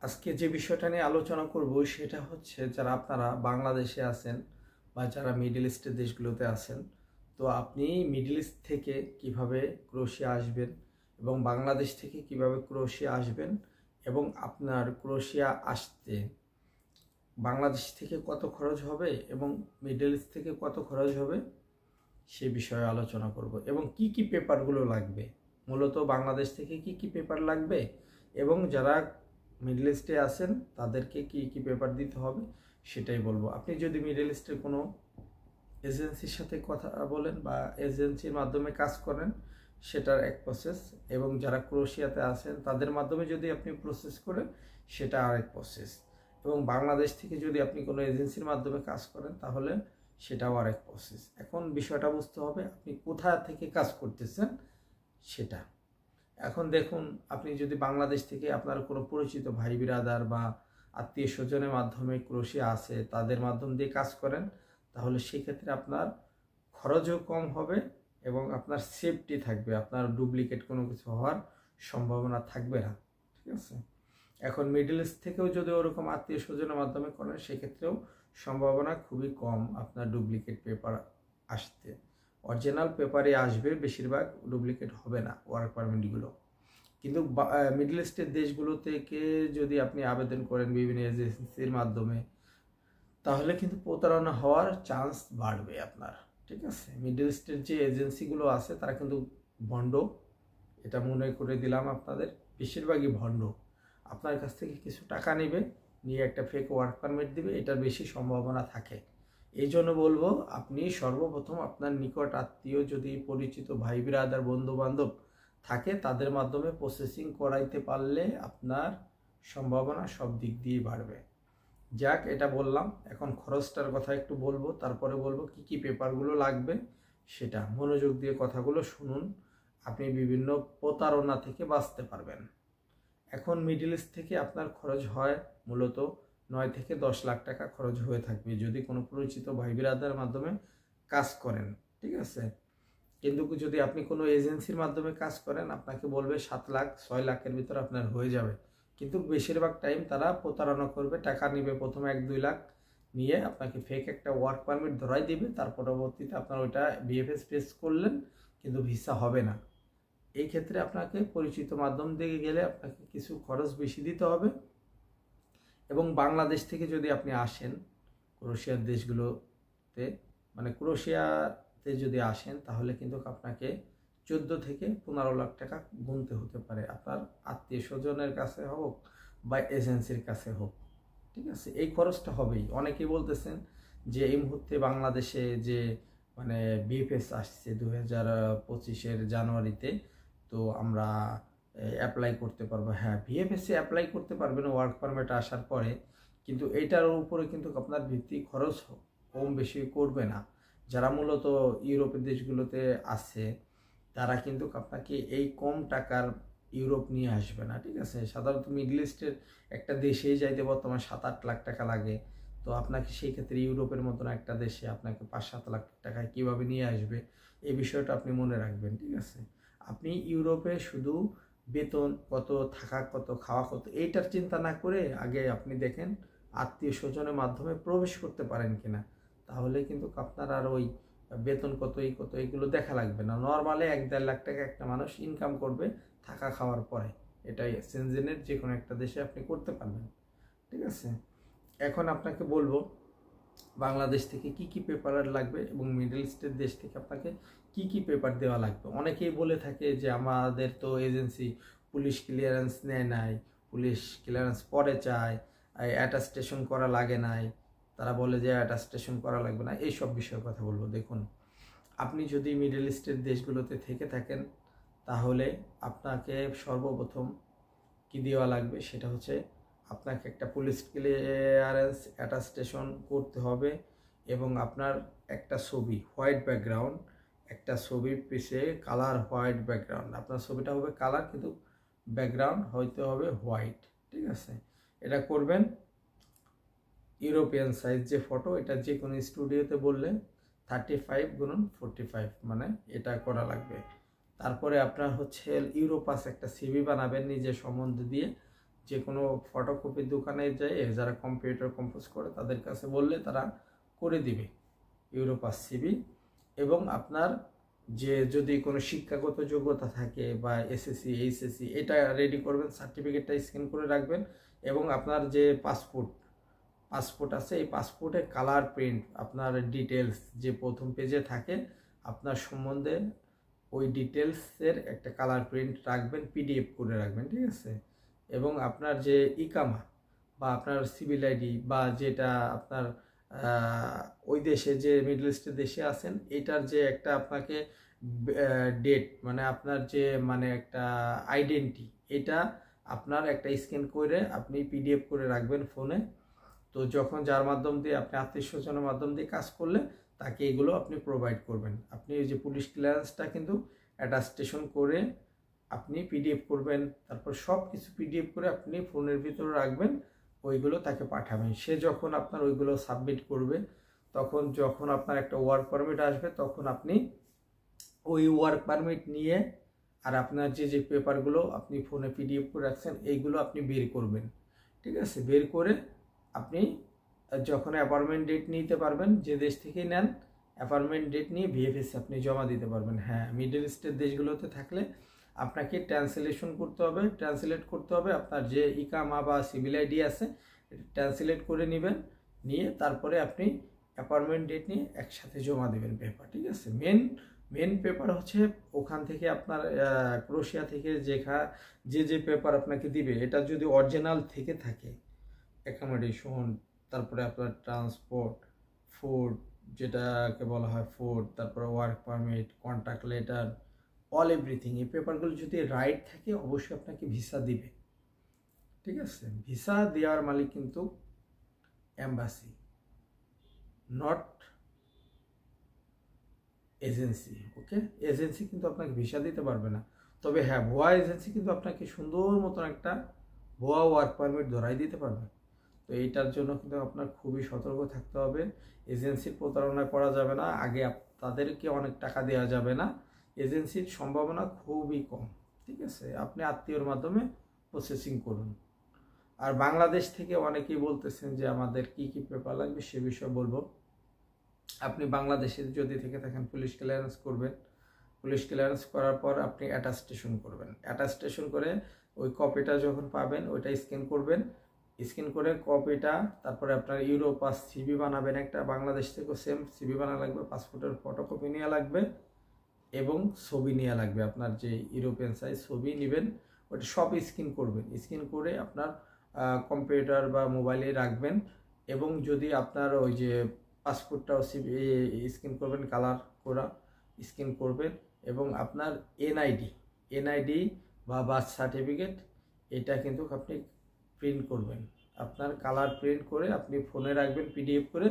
আজকে যে বিষয়টা নিয়ে আলোচনা করব সেটা হচ্ছে যারা আপনারা বাংলাদেশে আছেন বা যারা মিডল ইস্টের দেশগুলোতে আছেন, তো আপনি মিডল ইস্ট থেকে কিভাবে ক্রোয়েশিয়া আসবেন এবং বাংলাদেশ থেকে কিভাবে ক্রোয়েশিয়া আসবেন এবং আপনার ক্রোয়েশিয়া আসতে বাংলাদেশ থেকে কত খরচ হবে এবং মিডল ইস্ট থেকে কত খরচ হবে সে বিষয়ে আলোচনা করব এবং কি কি পেপারগুলো লাগবে, মূলত বাংলাদেশ থেকে কি কি পেপার লাগবে এবং যারা মিডল ইস্টে আছেন তাদেরকে কি কি পেপার দিতে হবে সেটাই বলবো। আপনি যদি মিডল ইস্টের কোনো এজেন্সির সাথে কথা বলেন বা এজেন্সির মাধ্যমে কাজ করেন সেটার এক প্রসেস, এবং যারা ক্রোয়েশিয়াতে আছেন তাদের মাধ্যমে যদি আপনি প্রসেস করেন সেটা আরেক প্রসেস, এবং বাংলাদেশ থেকে যদি আপনি কোনো এজেন্সির মাধ্যমে কাজ করেন তাহলে সেটাও আরেক প্রসেস। এখন বিষয়টা বুঝতে হবে আপনি কোথা থেকে কাজ করতেছেন সেটা। এখন দেখুন, আপনি যদি বাংলাদেশ থেকে আপনার কোনো পরিচিত ভাই বিরাদার বা আত্মীয় স্বজনের মাধ্যমে ক্রোয়েশিয়া আছে তাদের মাধ্যম দিয়ে কাজ করেন তাহলে সেক্ষেত্রে আপনার খরচও কম হবে এবং আপনার সেফটি থাকবে, আপনার ডুপ্লিকেট কোনো কিছু হওয়ার সম্ভাবনা থাকবে না। ঠিক আছে। এখন মিডল ইস্ট থেকেও যদি ওরকম আত্মীয় স্বজনের মাধ্যমে করেন সেক্ষেত্রেও সম্ভাবনা খুবই কম আপনার ডুপ্লিকেট পেপার আসতে। অরিজিনাল পেপারে আসবে, বেশিরভাগ ডুপ্লিকেট হবে না ওয়ার্ক পারমিটগুলো। কিন্তু মিডল ইস্টের দেশগুলো থেকে যদি আপনি আবেদন করেন বিভিন্ন এজেন্সির মাধ্যমে তাহলে কিন্তু প্রতারণা হওয়ার চান্স বাড়বে আপনার। ঠিক আছে। মিডল ইস্টের যে এজেন্সিগুলো আছে তারা কিন্তু ভণ্ড, এটা মনে করে দিলাম আপনাদের, বেশিরভাগই ভণ্ড। আপনার কাছ থেকে কিছু টাকা নেবে, নিয়ে একটা ফেক ওয়ার্ক পারমিট দিবে, এটার বেশি সম্ভাবনা থাকে। এই জন্য বলবো আপনি সর্বপ্রথম আপনার নিকট আত্মীয় যদি পরিচিত ভাই বিরাদার বন্ধু বান্ধব থাকে তাদের মাধ্যমে প্রসেসিং করাইতে পারলে আপনার সম্ভাবনা সব দিক দিয়ে বাড়বে। যাক, এটা বললাম। এখন খরচটার কথা একটু বলবো, তারপরে বলবো কি কি পেপারগুলো লাগবে সেটা। মনোযোগ দিয়ে কথাগুলো শুনুন, আপনি বিভিন্ন প্রতারণা থেকে বাঁচতে পারবেন। এখন মিডল ইস্ট থেকে আপনার খরচ হয় মূলত 9 থেকে 10 লাখ টাকা খরচ হয়ে থাকবে যদি কোনো পরিচিত ভাই বিরাদার মাধ্যমে কাজ করেন। ঠিক আছে। কিন্তু যদি আপনি কোনো এজেন্সির মাধ্যমে কাজ করেন আপনাকে বলবে 7 লাখ 6 লাখের ভিতর আপনার হয়ে যাবে, কিন্তু বেশিরভাগ টাইম তারা প্রতারণা করবে, টাকা নিবে প্রথমে 1-2 লাখ, নিয়ে আপনাকে ফেক একটা ওয়ার্ক পারমিট ধরাই দিবে, তার পরবর্তীতে আপনার ওইটা বিএফএস পেস করলেন কিন্তু ভিসা হবে না। এই ক্ষেত্রে আপনাকে পরিচিত মাধ্যম দিয়ে গেলে আপনাকে কিছু খরচ বেশি দিতে হবে। এবং বাংলাদেশ থেকে যদি আপনি আসেন ক্রোয়েশিয়ার দেশগুলোতে, মানে ক্রোয়েশিয়াতে যদি আসেন তাহলে কিন্তু আপনাকে 14 থেকে 15 লাখ টাকা গুনতে হতে পারে, আপনার আত্মীয় স্বজনের কাছে হোক বা এজেন্সির কাছে হোক। ঠিক আছে। এই খরচটা হবেই। অনেকেই বলতেছেন যে এই মুহূর্তে বাংলাদেশে যে মানে বিএফএস আসছে 2025-এর জানুয়ারিতে, তো আমরা অ্যাপ্লাই করতে পারবো। হ্যাঁ, ভিএফএসে অ্যাপ্লাই করতে পারবেন ওয়ার্ক পারমিট আসার পরে, কিন্তু এইটার উপরে কিন্তু আপনার ভিত্তি খরচ কম বেশি করবে না। যারা মূলত ইউরোপের দেশগুলোতে আছে তারা কিন্তু আপনাকে এই কম টাকার ইউরোপ নিয়ে আসবে না। ঠিক আছে। সাধারণত মিডল ইস্টের একটা দেশেই যাইতে বর্তমানে 7-8 লাখ টাকা লাগে, তো আপনাকে সেই ক্ষেত্রে ইউরোপের মতন একটা দেশে আপনাকে 5-7 লাখ টাকায় কীভাবে নিয়ে আসবে এই বিষয়টা আপনি মনে রাখবেন। ঠিক আছে। আপনি ইউরোপে শুধু বেতন কত, থাকা কত, খাওয়া কত এইটার চিন্তা না করে আগে আপনি দেখেন আত্মীয় স্বজনের মাধ্যমে প্রবেশ করতে পারেন কিনা, তাহলে কিন্তু আপনার আর ওই বেতন কত এই কত এগুলো দেখা লাগবে না। নর্মালি 1-1.5 লাখ টাকা একটা মানুষ ইনকাম করবে থাকা খাওয়ার পরে, এটাই সেনজেনের যে কোনো একটা দেশে আপনি করতে পারবেন। ঠিক আছে। এখন আপনাকে বলবো বাংলাদেশ থেকে কি কি পেপার লাগবে এবং মিডল ইস্টের দেশ থেকে আপনাকে কি কি পেপার দেওয়া লাগবে। অনেকেই বলে থাকে যে আমাদের তো এজেন্সি পুলিশ ক্লিয়ারেন্স নেয় নাই, পুলিশ ক্লিয়ারেন্স পরে চায়, অ্যাটাস্টেশন করা লাগে নাই, তারা বলে যে অ্যাটাস্টেশন করা লাগবে না। এইসব বিষয়ে কথা বলবো। দেখুন, আপনি যদি মিডল ইস্টের দেশগুলোতে থেকে থাকেন তাহলে আপনাকে সর্বপ্রথম কি দেওয়া লাগবে সেটা হচ্ছে আপনাকে একটা পুলিশ ক্লিয়ারেন্স অ্যাটাস্টেশন করতে হবে এবং আপনার একটা ছবি হোয়াইট ব্যাকগ্রাউন্ড, একটা ছবির পিছে কালার হোয়াইট ব্যাকগ্রাউন্ড, আপনার ছবিটা হবে কালার কিন্তু ব্যাকগ্রাউন্ড হইতে হবে হোয়াইট। ঠিক আছে। এটা করবেন ইউরোপিয়ান সাইজ যে ফটো, এটা যে কোনো স্টুডিওতে বললে 35x45 মানে এটা করা লাগবে। তারপরে আপনার হচ্ছে ইউরোপাস একটা সিভি বানাবেন নিজের সম্বন্ধে দিয়ে, যে কোনো ফটোকপির দোকানে যায় যারা কম্পিউটার কম্পোজ করে তাদের কাছে বললে তারা করে দিবে ইউরোপাস সিভি। এবং আপনার যে যদি কোনো শিক্ষাগত যোগ্যতা থাকে বা এসএসসি এইচএসসি এটা রেডি করবেন, সার্টিফিকেটটা স্ক্যান করে রাখবেন। এবং আপনার যে পাসপোর্ট আছে এই পাসপোর্টের কালার প্রিন্ট, আপনার ডিটেলস যে প্রথম পেজে থাকে আপনার সম্বন্ধে ওই ডিটেলসের একটা কালার প্রিন্ট রাখবেন, পিডিএফ করে রাখবেন, ঠিক আছে। এবং আপনার যে ইকামা বা আপনার সিভিল আইডি বা যেটা আপনার ওই দেশে যে মিডল ইস্টের দেশে আছেন এটার যে একটা আপনাকে ডেট মানে আপনার যে মানে একটা আইডেন্টি, এটা আপনার একটা স্ক্যান করে আপনি পিডিএফ করে রাখবেন ফোনে। তো যখন যার মাধ্যম দিয়ে আপনি আত্মীয় স্বজনের মাধ্যম দিয়ে কাজ করলে তাকে এগুলো আপনি প্রোভাইড করবেন। আপনি ওই যে পুলিশ ক্লিয়ারেন্সটা কিন্তু অ্যাটাস্টেশন করে আপনি পিডিএফ করবেন, তারপর সব কিছু পিডিএফ করে আপনি ফোনের ভিতরে রাখবেন, ওইগুলো তাকে পাঠাবেন। সে যখন আপনার ওইগুলো সাবমিট করবে তখন যখন আপনার একটা ওয়ার্ক পারমিট আসবে তখন আপনি ওই ওয়ার্ক পারমিট নিয়ে আর আপনার যে পেপারগুলো আপনি ফোনে পিডিএফ করে রাখছেন এইগুলো আপনি বের করবেন, ঠিক আছে। বের করে আপনি যখন অ্যাপয়েন্টমেন্ট ডেট নিতে পারবেন, যে দেশ থেকে নেন অ্যাপয়েন্টমেন্ট ডেট নিয়ে ভিএফএস আপনি জমা দিতে পারবেন। হ্যাঁ, মিডল ইস্টের দেশগুলোতে থাকলে আপনাকে ট্রান্সলেট করতে হবে আপনার যে ইকামা বা সিভিল আইডি আছে ট্রান্সলেট করে নেবেন, নিয়ে তারপরে আপনি অ্যাপয়েন্টমেন্ট ডেট নিয়ে একসাথে জমা দেবেন পেপার, ঠিক আছে। মেন পেপার হচ্ছে ওখান থেকে আপনার ক্রোয়েশিয়া থেকে যে পেপার আপনাকে দিবে এটা যদি অরিজিনাল থেকে থাকে, অ্যাকোমোডেশন, তারপরে আপনার ট্রান্সপোর্ট, ফুড যেটাকে বলা হয় ফুড, তারপরে work permit, contract letter, all everything, এই পেপারগুলো যদি রাইট থাকে অবশ্যই আপনাকে ভিসা দিবে, ঠিক আছে। ভিসা দেওয়ার মালিক কিন্তু embassy, not agency, okay. Agency কিন্তু আপনাকে ভিসা দিতে পারবে না, তবে হ্যাঁ ভুয়া এজেন্সি কিন্তু আপনাকে সুন্দর মতন একটা ভুয়া ওয়ার্ক পারমিট ধরাই দিতে পারবে। তো এইটার জন্য কিন্তু আপনার খুবই সতর্ক থাকতে হবে। এজেন্সির প্রতারণা করা যাবে না, আগে তাদেরকে অনেক টাকা দেওয়া যাবে না, এজেন্সির সম্ভাবনা খুবই কম, ঠিক আছে। আপনি আত্মীয়র মাধ্যমে প্রসেসিং করুন। আর বাংলাদেশ থেকে অনেকেই বলতেছেন যে আমাদের কি কি পেপার লাগবে সে বিষয়ে বলবো। আপনি বাংলাদেশে যদি থেকে থাকেন পুলিশ ক্লিয়ারেন্স করবেন, পুলিশ ক্লিয়ারেন্স করার পর আপনি অ্যাটাস্টেশন করবেন, অ্যাটাস্টেশন করে ওই কপিটা যখন পাবেন ওইটা স্ক্যান করবেন, স্ক্যান করে কপিটা তারপরে আপনার ইউরোপাস সিভি বানাবেন একটা, বাংলাদেশ থেকেও সেম সিভি বানা লাগবে, পাসপোর্টের ফটোকপি নেওয়া লাগবে এবং ছবি নেওয়া লাগবে, আপনার যে ইউরোপিয়ান সাইজ ছবি নেবেন, ওটা সব স্ক্যান করবেন, স্ক্যান করে আপনার কম্পিউটার বা মোবাইলে রাখবেন। এবং যদি আপনার ওই যে পাসপোর্টটাও স্ক্যান করবেন, কালার করা স্ক্যান করবেন, এবং আপনার এনআইডি বা বার্থ সার্টিফিকেট এটা কিন্তু আপনি প্রিন্ট করবেন, আপনার কালার প্রিন্ট করে আপনি ফোনে রাখবেন পিডিএফ করে,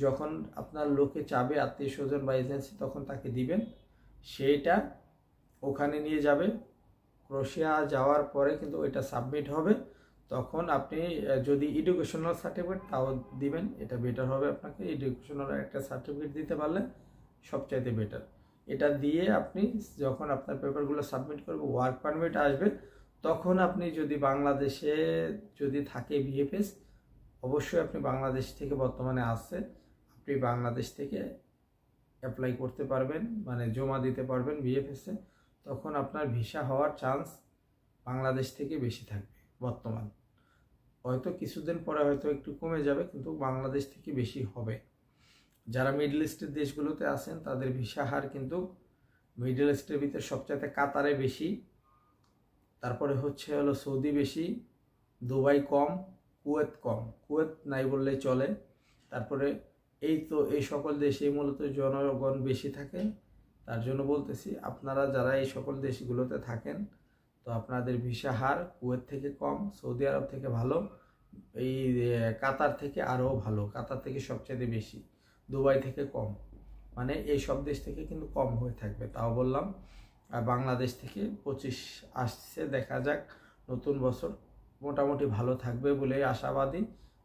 যখন আপনার লোকে চাবে আত্মীয় স্বজন বা এজেন্সি তখন তাকে দিবেন, সেইটা ওখানে নিয়ে যাবে। ক্রোয়েশিয়া যাওয়ার পরে কিন্তু ওইটা সাবমিট হবে, তখন আপনি যদি এডুকেশনাল সার্টিফিকেট তাও দিবেন, এটা বেটার হবে। আপনাকে এডুকেশনাল একটা সার্টিফিকেট দিতে পারলে সবচাইতে বেটার। এটা দিয়ে আপনি যখন আপনার পেপারগুলো সাবমিট করবে ওয়ার্ক পারমিট আসবে, তখন আপনি যদি বাংলাদেশে যদি থাকে ভিএফএস, অবশ্যই আপনি বাংলাদেশ থেকে বর্তমানে আসছে, আপনি বাংলাদেশ থেকে অ্যাপ্লাই করতে পারবেন, মানে জমা দিতে পারবেন ভিএফএসে, তখন আপনার ভিসা হওয়ার চান্স বাংলাদেশ থেকে বেশি থাকবে। বর্তমান হয়তো কিছুদিন পরে হয়তো একটু কমে যাবে, কিন্তু বাংলাদেশ থেকে বেশি হবে। যারা মিডল ইস্টের দেশগুলোতে আছেন তাদের ভিসা হার কিন্তু মিডল ইস্টের ভিতরে সবচাইতে কাতারে বেশি, তারপরে হলো সৌদি বেশি, দুবাই কম, কুয়েত নাই বললেই চলে। তারপরে এই সকল দেশেই মূলত জনগণ বেশি থাকে। তার জন্য বলতেছি আপনারা যারা এই সকল দেশগুলোতে থাকেন তো আপনাদের ভিসা হার কুয়েত থেকে কম, সৌদি আরব থেকে ভালো, এই কাতার থেকে আরও ভালো, কাতার থেকে সবচেয়ে বেশি, দুবাই থেকে কম, মানে এই সব দেশ থেকে কিন্তু কম হয়ে থাকবে। তাও বললাম। আর বাংলাদেশ থেকে 25 আসছে, দেখা যাক নতুন বছর মোটামুটি ভালো থাকবে বলে আশাবাদী।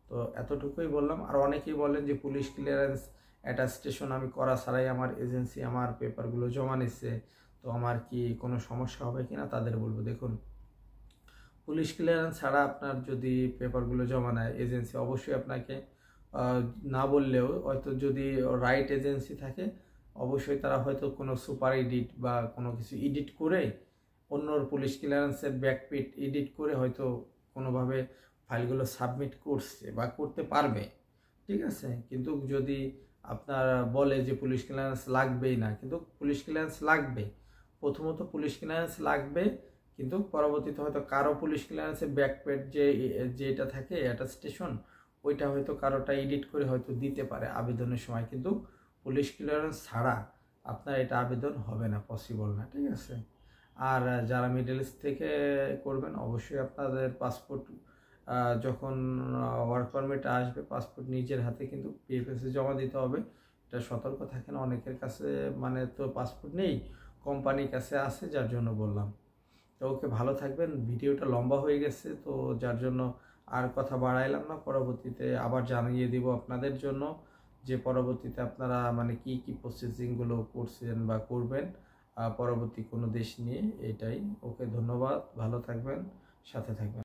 তো এতটুকুই বললাম। আর অনেকেই বলেন যে পুলিশ ক্লিয়ারেন্স অ্যাটাস্টেশন আমি করা ছাড়াই আমার এজেন্সি আমার পেপারগুলো জমা নিচ্ছে, তো আমার কি কোনো সমস্যা হবে কিনা তাদের বলবো, দেখুন পুলিশ ক্লিয়ারেন্স ছাড়া আপনার যদি পেপারগুলো জমা নেয় এজেন্সি, অবশ্যই আপনাকে না বললেও হয়তো যদি রাইট এজেন্সি থাকে অবশ্যই তারা হয়তো কোনো সুপার এডিট বা কোনো কিছু এডিট করে অন্যর পুলিশ ক্লিয়ারেন্সের ব্যাকপিট এডিট করে হয়তো কোনোভাবে ফাইলগুলো সাবমিট করছে বা করতে পারবে, ঠিক আছে। কিন্তু যদি আপনার বলে যে পুলিশ ক্লিয়ারেন্স লাগবেই না, কিন্তু পুলিশ ক্লিয়ারেন্স লাগবে, প্রথমত পুলিশ ক্লিয়ারেন্স লাগবে, কিন্তু পরবর্তীতে হয়তো কারো পুলিশ ক্লিয়ারেন্সের ব্যাকপেট যেটা থাকে অ্যাটাস্টেশন, ওইটা হয়তো কারোটা এডিট করে হয়তো দিতে পারে আবেদনের সময়, কিন্তু পুলিশ ক্লিয়ারেন্স ছাড়া আপনার এটা আবেদন হবে না, পসিবল না, ঠিক আছে। আর যারা মিডল ইস্ট থেকে করবেন অবশ্যই আপনাদের পাসপোর্ট যখন ওয়ার্ক পারমিট আসবে পাসপোর্ট নিজের হাতে কিন্তু পিএফএসে জমা দিতে হবে। এটা সতর্ক থাকেন, অনেকের কাছে মানে তো পাসপোর্ট নেই, কোম্পানির কাছে আছে, যার জন্য বললাম। তো ওকে, ভালো থাকবেন। ভিডিওটা লম্বা হয়ে গেছে তো যার জন্য আর কথা বাড়াইলাম না, পরবর্তীতে আবার জানিয়ে দিব আপনাদের জন্য যে পরবর্তীতে আপনারা মানে কি কি প্রসেসিংগুলো করছেন বা করবেন পরবর্তী কোনো দেশ নিয়ে। এটাই। ওকে, ধন্যবাদ, ভালো থাকবেন, সাথে থাকবেন।